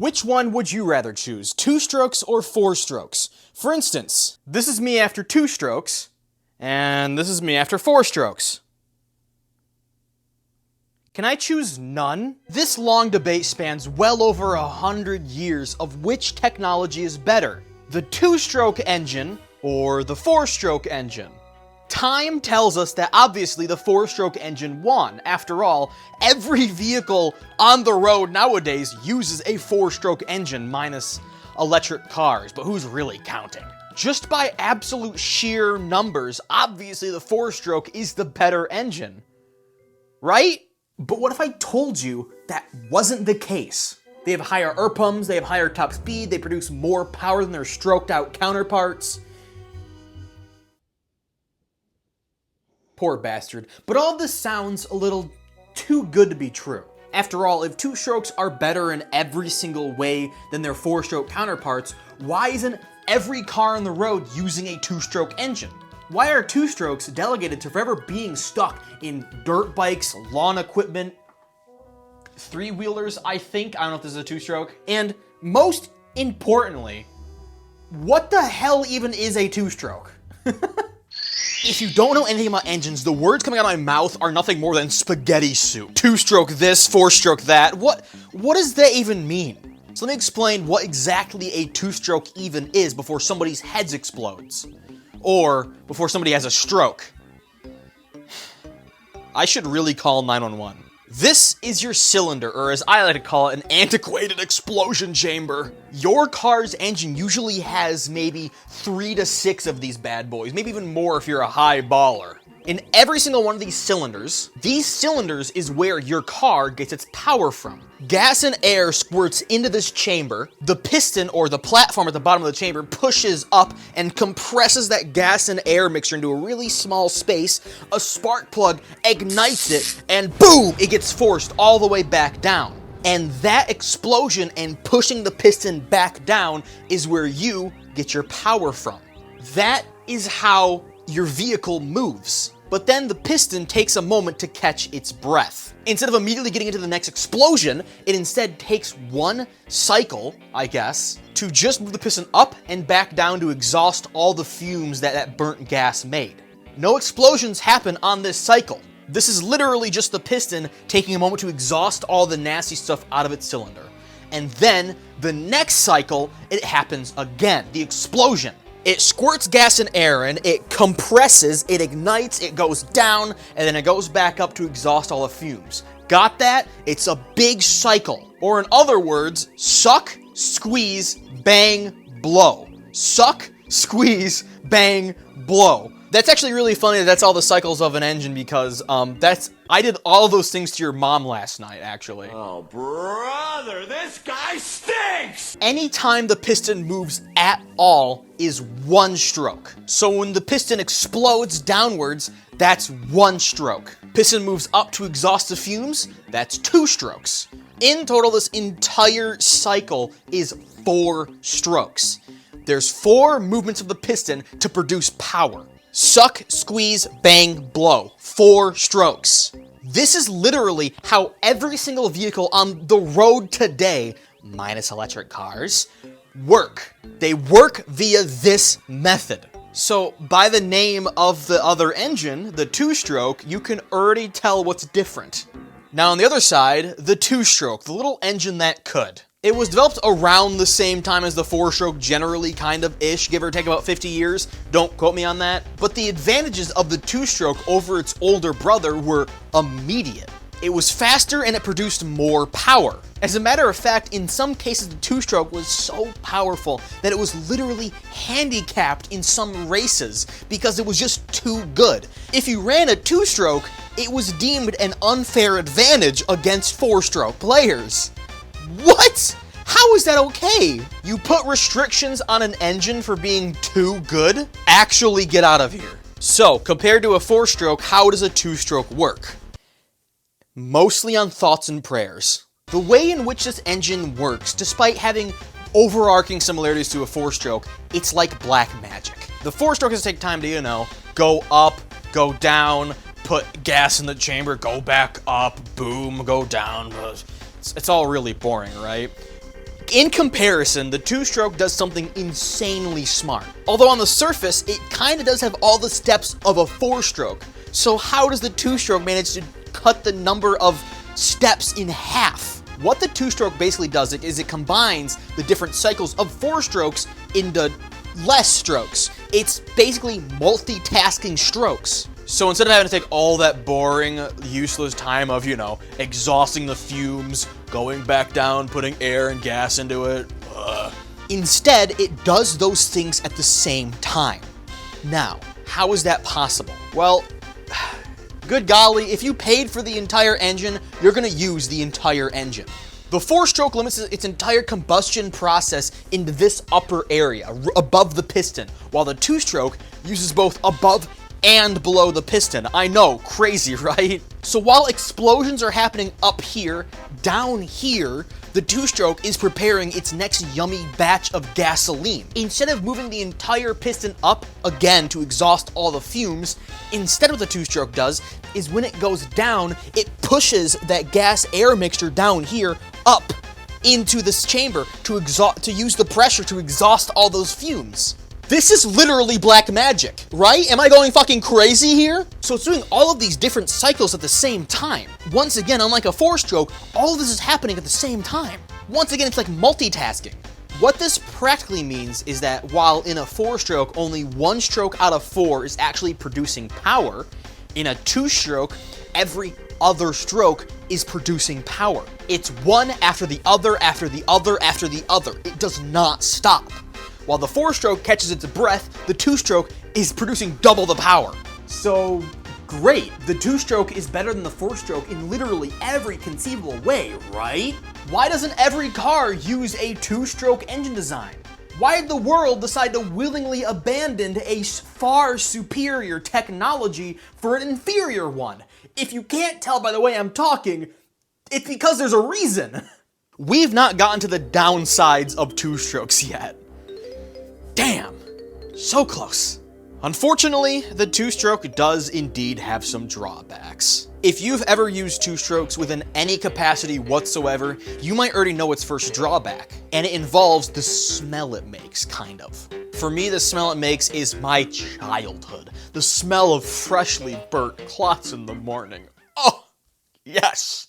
Which one would you rather choose, 2 strokes or 4 strokes? For instance, this is me after 2 strokes, and this is me after 4 strokes. Can I choose none? This long debate spans well over 100 years of which technology is better, the 2-stroke engine or the 4-stroke engine. Time tells us that obviously the 4-stroke engine won. After all, every vehicle on the road nowadays uses a 4-stroke engine minus electric cars, but who's really counting? Just by absolute sheer numbers, obviously the 4-stroke is the better engine, right? But what if I told you that wasn't the case? They have higher RPMs, they have higher top speed, they produce more power than their stroked out counterparts. Poor bastard. But all of this sounds a little too good to be true. After all, if 2 strokes are better in every single way than their 4-stroke counterparts, why isn't every car on the road using a 2-stroke engine? Why are 2 strokes delegated to forever being stuck in dirt bikes, lawn equipment, 3-wheelers, I think? I don't know if this is a 2-stroke. And most importantly, what the hell even is a 2-stroke? If you don't know anything about engines, the words coming out of my mouth are nothing more than spaghetti soup. 2-stroke this, 4-stroke that. What does that even mean? So let me explain what exactly a 2-stroke even is before somebody's head explodes. Or before somebody has a stroke. I should really call 911. This is your cylinder, or as I like to call it, an antiquated explosion chamber. Your car's engine usually has maybe 3 to 6 of these bad boys, maybe even more if you're a high baller. In every single one of these cylinders is where your car gets its power from. Gas and air squirts into this chamber. The piston, or the platform at the bottom of the chamber, pushes up and compresses that gas and air mixture into a really small space. A spark plug ignites it, and boom, it gets forced all the way back down. And that explosion and pushing the piston back down is where you get your power from. That is how your vehicle moves. But then the piston takes a moment to catch its breath. Instead of immediately getting into the next explosion, it instead takes one cycle, I guess, to just move the piston up and back down to exhaust all the fumes that burnt gas made. No explosions happen on this cycle. This is literally just the piston taking a moment to exhaust all the nasty stuff out of its cylinder. And then the next cycle, it happens again, the explosion. It squirts gas and air in, it compresses, it ignites, it goes down, and then it goes back up to exhaust all the fumes. Got that? It's a big cycle. Or in other words, suck, squeeze, bang, blow. Suck, squeeze, bang, blow. That's actually really funny that's all the cycles of an engine because I did all those things to your mom last night, actually. Oh, brother, this guy stinks! Anytime the piston moves at all is 1 stroke. So when the piston explodes downwards, that's 1 stroke. Piston moves up to exhaust the fumes, that's 2 strokes. In total, this entire cycle is 4 strokes. There's 4 movements of the piston to produce power. Suck, squeeze, bang, blow. 4 strokes. This is literally how every single vehicle on the road today, minus electric cars, work. They work via this method. So by the name of the other engine, the 2-stroke, you can already tell what's different. Now on the other side, the 2-stroke, the little engine that could. It was developed around the same time as the 4-stroke, generally, kind of ish, give or take about 50 years. Don't quote me on that. But the advantages of the 2-stroke over its older brother were immediate. It was faster and it produced more power. As a matter of fact, in some cases the 2-stroke was so powerful that it was literally handicapped in some races because it was just too good. If you ran a 2-stroke, it was deemed an unfair advantage against 4-stroke players. What? How is that okay? You put restrictions on an engine for being too good? Actually get out of here. So, compared to a 4-stroke, how does a 2-stroke work? Mostly on thoughts and prayers. The way in which this engine works, despite having overarching similarities to a 4-stroke, it's like black magic. The 4-stroke has to take time to, go up, go down, put gas in the chamber, go back up, boom, go down. It's all really boring, right? In comparison, the two-stroke does something insanely smart. Although on the surface, it kinda does have all the steps of a four-stroke. So how does the two-stroke manage to cut the number of steps in half? What the two-stroke basically does is it combines the different cycles of four strokes into less strokes. It's basically multitasking strokes. So instead of having to take all that boring, useless time of, exhausting the fumes, going back down, putting air and gas into it, instead, it does those things at the same time. Now, how is that possible? Well, good golly, if you paid for the entire engine, you're gonna use the entire engine. The four-stroke limits its entire combustion process into this upper area, above the piston, while the two-stroke uses both above and below the piston. I know, crazy, right? So while explosions are happening up here, down here, the two-stroke is preparing its next yummy batch of gasoline. Instead of moving the entire piston up again to exhaust all the fumes, instead what the two-stroke does is when it goes down, it pushes that gas-air mixture down here up into this chamber to use the pressure to exhaust all those fumes. This is literally black magic, right? Am I going fucking crazy here? So it's doing all of these different cycles at the same time. Once again, unlike a four-stroke, all of this is happening at the same time. Once again, it's like multitasking. What this practically means is that while in a four-stroke, only one stroke out of four is actually producing power, in a two-stroke, every other stroke is producing power. It's one after the other, after the other, after the other. It does not stop. While the four-stroke catches its breath, the two-stroke is producing double the power. So, great. The two-stroke is better than the four-stroke in literally every conceivable way, right? Why doesn't every car use a two-stroke engine design? Why did the world decide to willingly abandon a far superior technology for an inferior one? If you can't tell by the way I'm talking, it's because there's a reason. We've not gotten to the downsides of two-strokes yet. Damn, so close. Unfortunately, the two-stroke does indeed have some drawbacks. If you've ever used two-strokes within any capacity whatsoever, you might already know its first drawback, and it involves the smell it makes, kind of. For me, the smell it makes is my childhood. The smell of freshly burnt clots in the morning. Oh, yes.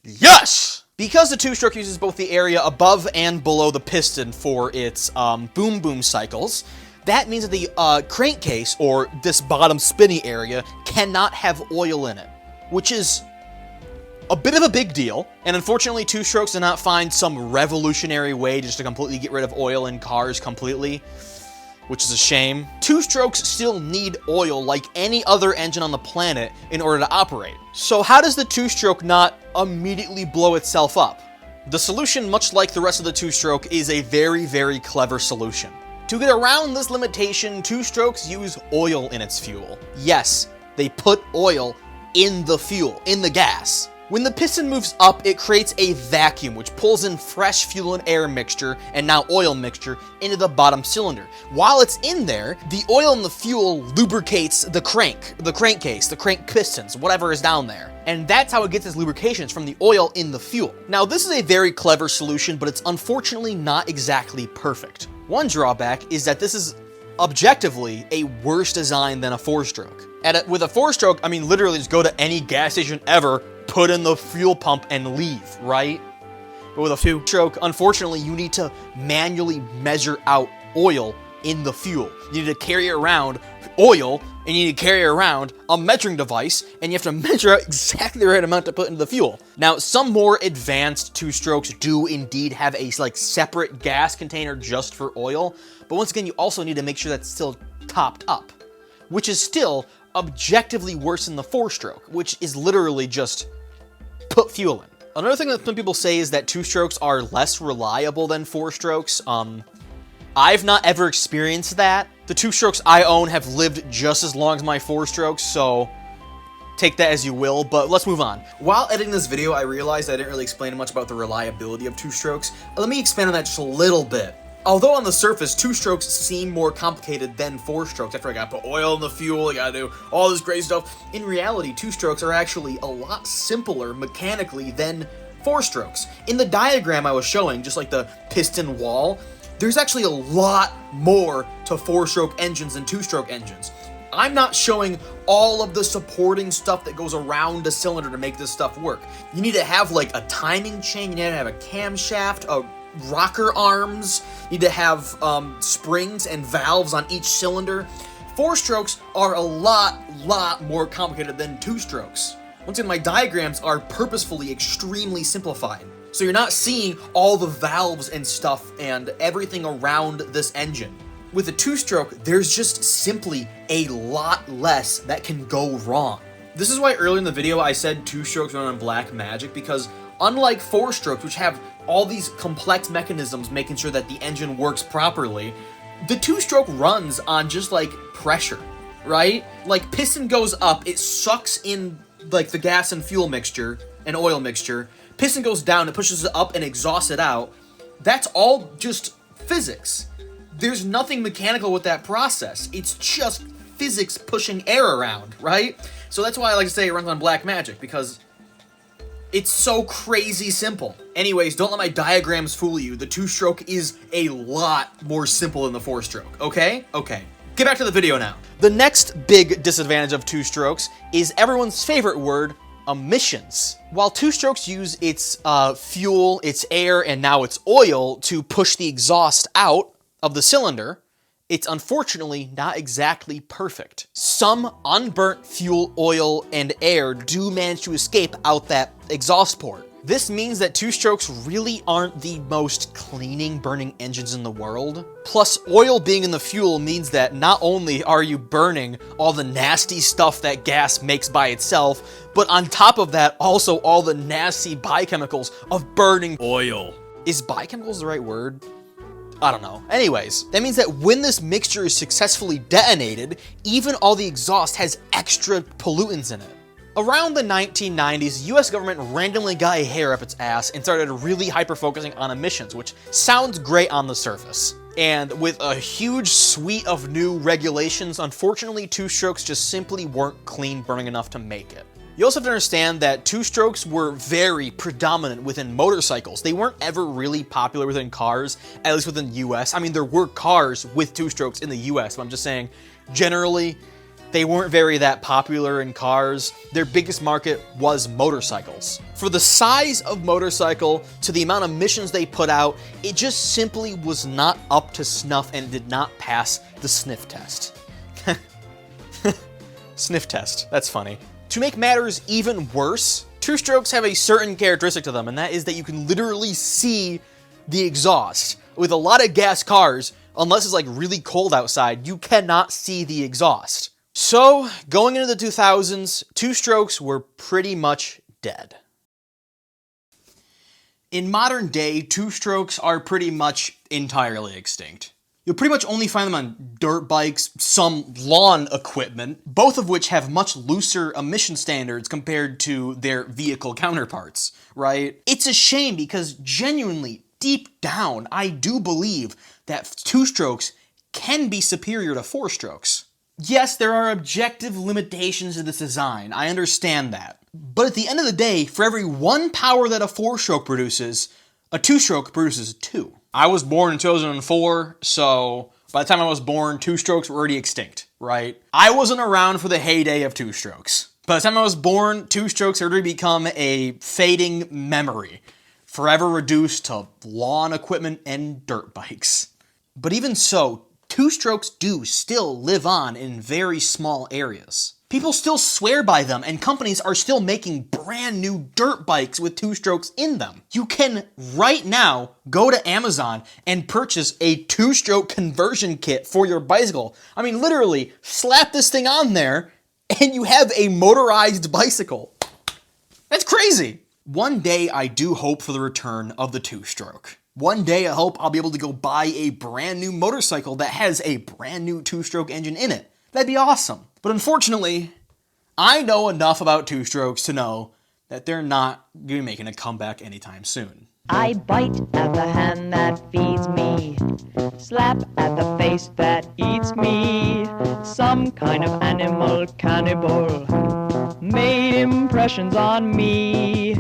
Yes! Because the two-stroke uses both the area above and below the piston for its boom-boom cycles, that means that the crankcase, or this bottom spinny area, cannot have oil in it, which is a bit of a big deal. And unfortunately, two-strokes did not find some revolutionary way just to completely get rid of oil in cars completely, which is a shame. Two-strokes still need oil like any other engine on the planet in order to operate. So how does the two-stroke not immediately blow itself up? The solution, much like the rest of the two-stroke, is a very, very clever solution. To get around this limitation, two-strokes use oil in its fuel. Yes, they put oil in the fuel, in the gas. When the piston moves up, it creates a vacuum, which pulls in fresh fuel and air mixture, and now oil mixture, into the bottom cylinder. While it's in there, the oil and the fuel lubricates the crankcase, the crank pistons, whatever is down there. And that's how it gets its lubrication, from the oil in the fuel. Now, this is a very clever solution, but it's unfortunately not exactly perfect. One drawback is that this is objectively a worse design than a four-stroke. With a four-stroke, I mean, literally just go to any gas station ever, put in the fuel pump, and leave, right? But with a two-stroke, unfortunately, you need to manually measure out oil in the fuel. You need to carry around oil, and you need to carry around a measuring device, and you have to measure out exactly the right amount to put into the fuel. Now, some more advanced two-strokes do indeed have a separate gas container just for oil, but once again, you also need to make sure that's still topped up, which is still objectively worse than the four-stroke, which is literally just put fuel in. Another thing that some people say is that two-strokes are less reliable than four-strokes. I've not ever experienced that. The two-strokes I own have lived just as long as my four-strokes, so take that as you will, but let's move on. While editing this video, I realized I didn't really explain much about the reliability of two-strokes. Let me expand on that just a little bit. Although on the surface, two-strokes seem more complicated than four-strokes. After I gotta put oil in the fuel, I gotta do all this crazy stuff. In reality, two-strokes are actually a lot simpler mechanically than four-strokes. In the diagram I was showing, just like the piston wall, there's actually a lot more to four-stroke engines than two-stroke engines. I'm not showing all of the supporting stuff that goes around a cylinder to make this stuff work. You need to have like a timing chain, you need to have a camshaft, a rocker arms, you need to have springs and valves on each cylinder. Four strokes are a lot more complicated than two strokes. Once again, my diagrams are purposefully extremely simplified. So you're not seeing all the valves and stuff and everything around this engine. With a two-stroke, there's just simply a lot less that can go wrong. This is why earlier in the video I said two-strokes run on Blackmagic, because unlike four-strokes, which have all these complex mechanisms making sure that the engine works properly, the two-stroke runs on just like pressure, right? Like piston goes up, it sucks in like the gas and fuel mixture and oil mixture. Piston goes down, it pushes it up and exhausts it out. That's all just physics. There's nothing mechanical with that process. It's just physics pushing air around, right? So that's why I like to say it runs on Blackmagic, because it's so crazy simple. Anyways, don't let my diagrams fool you. The two-stroke is a lot more simple than the four-stroke, okay? Okay. Get back to the video now. The next big disadvantage of two-strokes is everyone's favorite word, emissions. While two-strokes use its fuel, its air, and now its oil to push the exhaust out of the cylinder, it's unfortunately not exactly perfect. Some unburnt fuel, oil, and air do manage to escape out that exhaust port. This means that two-strokes really aren't the most cleaning burning engines in the world. Plus, oil being in the fuel means that not only are you burning all the nasty stuff that gas makes by itself, but on top of that, also all the nasty biochemicals of burning oil. Is biochemicals the right word? I don't know. Anyways, that means that when this mixture is successfully detonated, even all the exhaust has extra pollutants in it. Around the 1990s, the US government randomly got a hair up its ass and started really hyper-focusing on emissions, which sounds great on the surface. And with a huge suite of new regulations, unfortunately, two-strokes just simply weren't clean burning enough to make it. You also have to understand that two-strokes were very predominant within motorcycles. They weren't ever really popular within cars, at least within the US. I mean, there were cars with two-strokes in the US, but I'm just saying, generally, they weren't very that popular in cars. Their biggest market was motorcycles. For the size of motorcycle, to the amount of emissions they put out, it just simply was not up to snuff and did not pass the sniff test. Sniff test, that's funny. To make matters even worse, two-strokes have a certain characteristic to them, and that is that you can literally see the exhaust. With a lot of gas cars, unless it's like really cold outside, you cannot see the exhaust. So, going into the 2000s, two-strokes were pretty much dead. In modern day, two-strokes are pretty much entirely extinct. You'll pretty much only find them on dirt bikes, some lawn equipment, both of which have much looser emission standards compared to their vehicle counterparts, right? It's a shame because genuinely, deep down, I do believe that two-strokes can be superior to four-strokes. Yes, there are objective limitations to this design, I understand that. But at the end of the day, for every 1 power that a four-stroke produces, a two-stroke produces 2. I was born in 2004, so by the time I was born, two-strokes were already extinct, right? I wasn't around for the heyday of two-strokes. By the time I was born, two-strokes had already become a fading memory, forever reduced to lawn equipment and dirt bikes. But even so, two-strokes do still live on in very small areas. People still swear by them, and companies are still making brand new dirt bikes with two-strokes in them. You can, right now, go to Amazon and purchase a two-stroke conversion kit for your bicycle. I mean, literally, slap this thing on there, and you have a motorized bicycle. That's crazy. One day, I do hope for the return of the two-stroke. One day, I hope I'll be able to go buy a brand new motorcycle that has a brand new two-stroke engine in it. That'd be awesome. But unfortunately, I know enough about two-strokes to know that they're not going to be making a comeback anytime soon. I bite at the hand that feeds me, slap at the face that eats me. Some kind of animal cannibal made impressions on me.